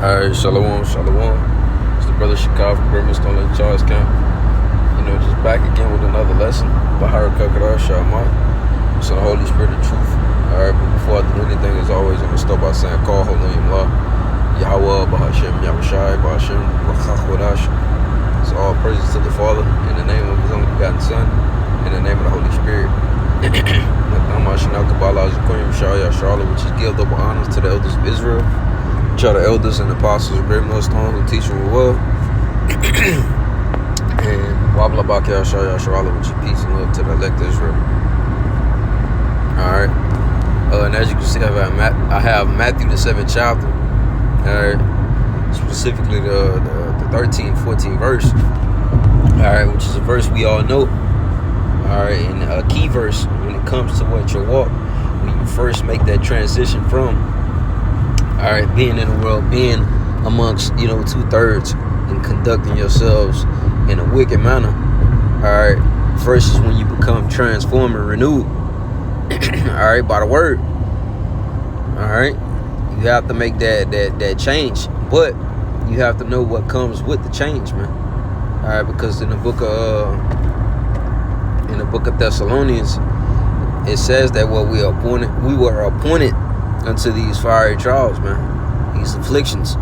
Alright, shalom, shalom. It's the brother Shakar from Brimstone Lake Charles Camp. Just back again with another lesson. Bahara Kakadar Shama. It's the Holy Spirit of truth. Alright, but before I do anything, as always, I'm going to start by saying, Call Holy Allah, Yahweh, Bahashem, Yahushai, Bahashem, Rachachodash. It's all praises to the Father, in the name of His only begotten Son, in the name of the Holy Spirit. Which is give double honors to the elders of Israel, which are the elders and apostles of Great Millstone who teach them well. And Wabla Bakia Shaya Sharala, which is peace and love to the elect Israel. Alright. And as you can see, I have Matthew the 7th chapter. Alright. Specifically the 13th, 14th verse. Alright, which is a verse we all know. Alright, and a key verse when it comes to what your walk, when you first make that transition from alright, being in the world, being amongst, 2/3 and conducting yourselves in a wicked manner. Alright, first is when you become transformed and renewed. Alright, by the word. Alright, you have to make that change, but you have to know what comes with the change, man. Alright, because in the book of Thessalonians, it says that we were appointed unto these fiery trials, man, these afflictions.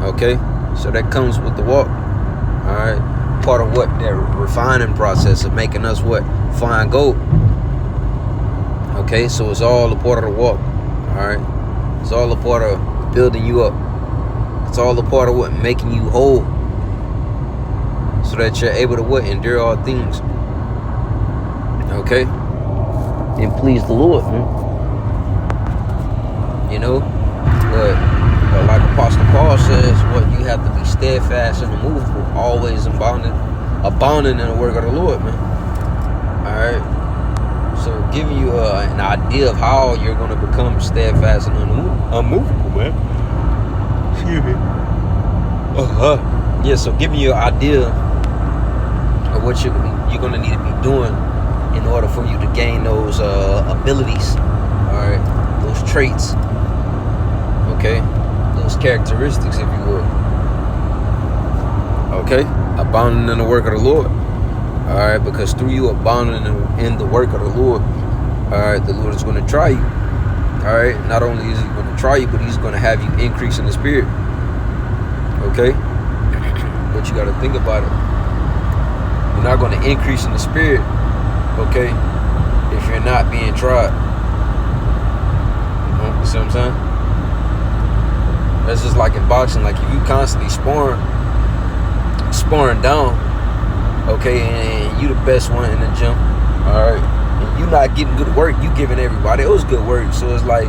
Okay, so that comes with the walk. All right, part of what that refining process of making us what fine gold. Okay, so it's all a part of the walk. All right, it's all a part of building you up. It's all a part of what making you whole, so that you're able to what endure all things. Okay, and please the Lord, man. But like Apostle Paul says, you have to be steadfast and immovable, always abounding in the work of the Lord, man. Alright, so giving you an idea of how you're going to become steadfast and unmovable, man. Excuse me. Yeah, so giving you an idea of what you're going to need to be doing in order for you to gain those abilities, alright, those traits, okay, those characteristics, if you will. Okay, abounding in the work of the Lord. Alright, because through you abounding in the work of the Lord, alright, the Lord is going to try you. Alright, not only is He going to try you, but He's going to have you increase in the spirit. Okay, but you got to think about it. You're not going to increase in the spirit, okay, if you're not being tried. You see what I'm saying? That's just like in boxing. Like if you constantly sparring down, okay, and you the best one in the gym, alright, and you not getting good work, you giving everybody else good work. So it's like,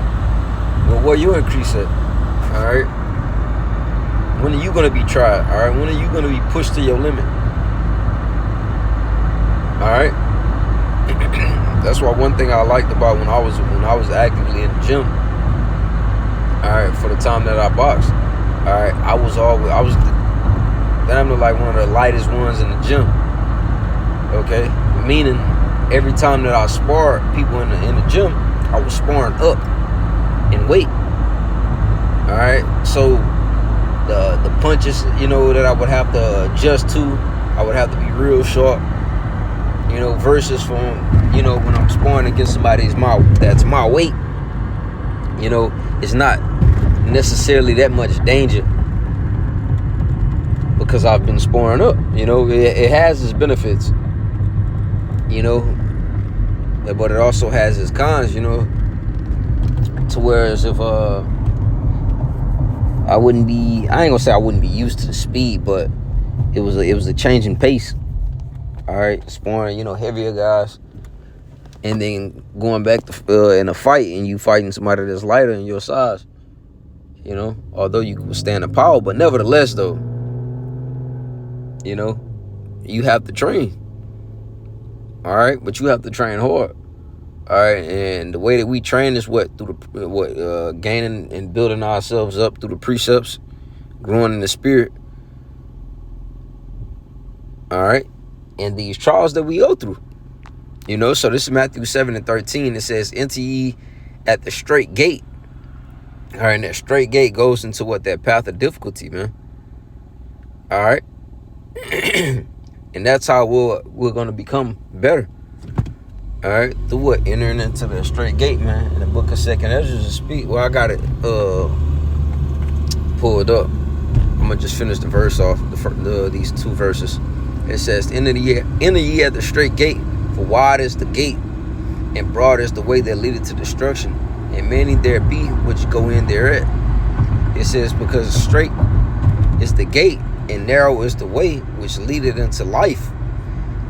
well, where you increase at? Alright, when are you gonna be tried? Alright, when are you gonna be pushed to your limit? Alright. That's why one thing I liked about when I was actively in the gym, alright, for the time that I boxed, alright, I was damn near like one of the lightest ones in the gym. Okay, meaning every time that I sparred people in the gym, I was sparring up in weight. Alright, so the punches, that I would have to adjust to, I would have to be real sharp. Versus from, when I'm sparring against somebody that's my weight, it's not necessarily that much danger because I've been sparring up. It has its benefits, but it also has its cons, to whereas if I ain't gonna say I wouldn't be used to the speed, but it was a change in pace. All right, sparring, heavier guys, and then going back to in a fight, and you fighting somebody that's lighter in your size. Although you can withstand the power, but nevertheless, though, you have to train. All right, but you have to train hard. All right, and the way that we train is through gaining and building ourselves up through the precepts, growing in the spirit. All right. And these trials that we go through, so this is Matthew 7:13. It says, enter ye at the strait gate, All right, and that straight gate goes into what? That path of difficulty, man. All right. And that's how we're going to become better. All right, through what? Entering into the straight gate, man. In the book of 2nd Ezra to speak. Well, I got it pulled up. I'm gonna just finish the verse off. These 2 verses. It says, "Enter ye at the straight gate, for wide is the gate, and broad is the way that leadeth to destruction, and many there be which go in thereat." It says, because straight is the gate, and narrow is the way which leadeth into life,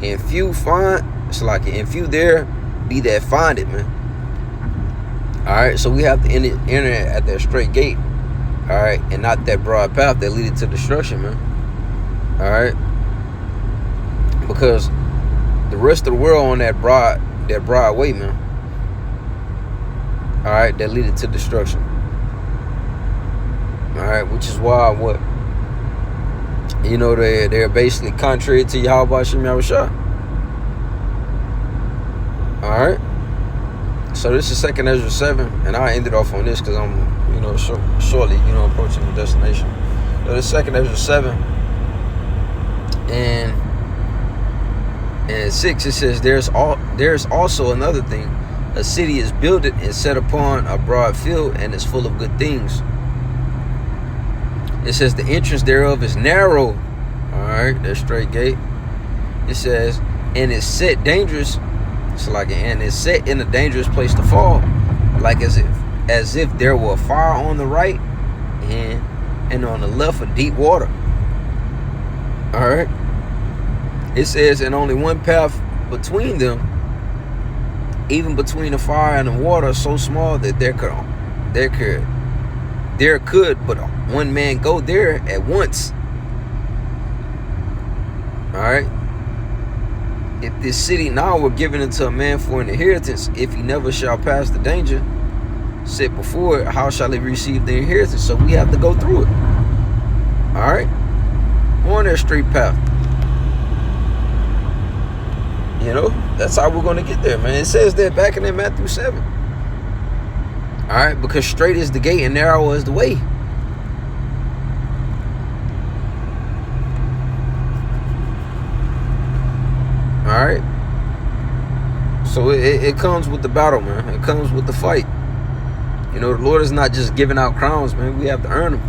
and few there be that find it, man. All right, so we have to enter at that straight gate. All right, and not that broad path that leadeth to destruction, man. All right, because the rest of the world on that broad way, man. All right, that leadeth to destruction. All right, which is why they're basically contrary to Yahweh Shem Yahushua. All right, so this is 2nd Ezra 7, and I ended off on this because I'm shortly approaching the destination. So this 2nd Ezra 7 and 6, it says, there's also another thing. A city is builded and set upon a broad field, and is full of good things. It says the entrance thereof is narrow. All right, that straight gate. It says, and it's set dangerous. And it's set in a dangerous place to fall, like as if there were a fire on the right and on the left a deep water. All right. It says, and only one path between them, even between the fire and the water, so small that there could but one man go there at once. All right. If this city now were given into a man for an inheritance, if he never shall pass the danger set before it, how shall he receive the inheritance? So we have to go through it. All right, on that straight path. That's how we're going to get there, man. It says that back in that Matthew 7. All right, because straight is the gate and narrow is the way. All right, so it comes with the battle, man. It comes with the fight. The Lord is not just giving out crowns, man. We have to earn them.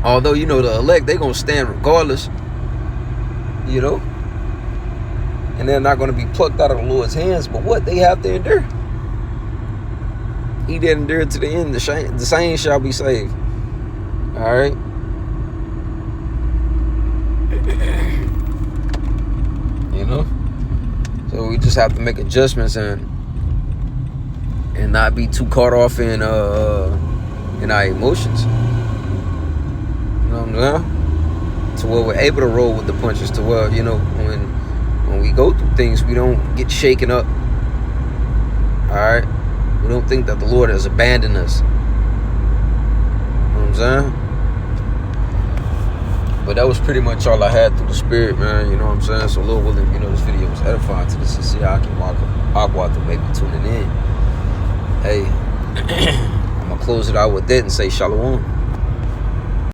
Although the elect, they're gonna stand regardless, and they're not gonna be plucked out of the Lord's hands. But what they have to endure, he that endured to the end, the same shall be saved. All right. So we just have to make adjustments and not be too caught off in our emotions. To where we're able to roll with the punches. To where when we go through things, we don't get shaken up. All right, we don't think that the Lord has abandoned us. You know what I'm saying? But that was pretty much all I had through the spirit, man. You know what I'm saying? So, Lord willing, this video was edifying to the sincere Aqua to maybe tuning in. Hey, I'm going to close it out with that and say shalom.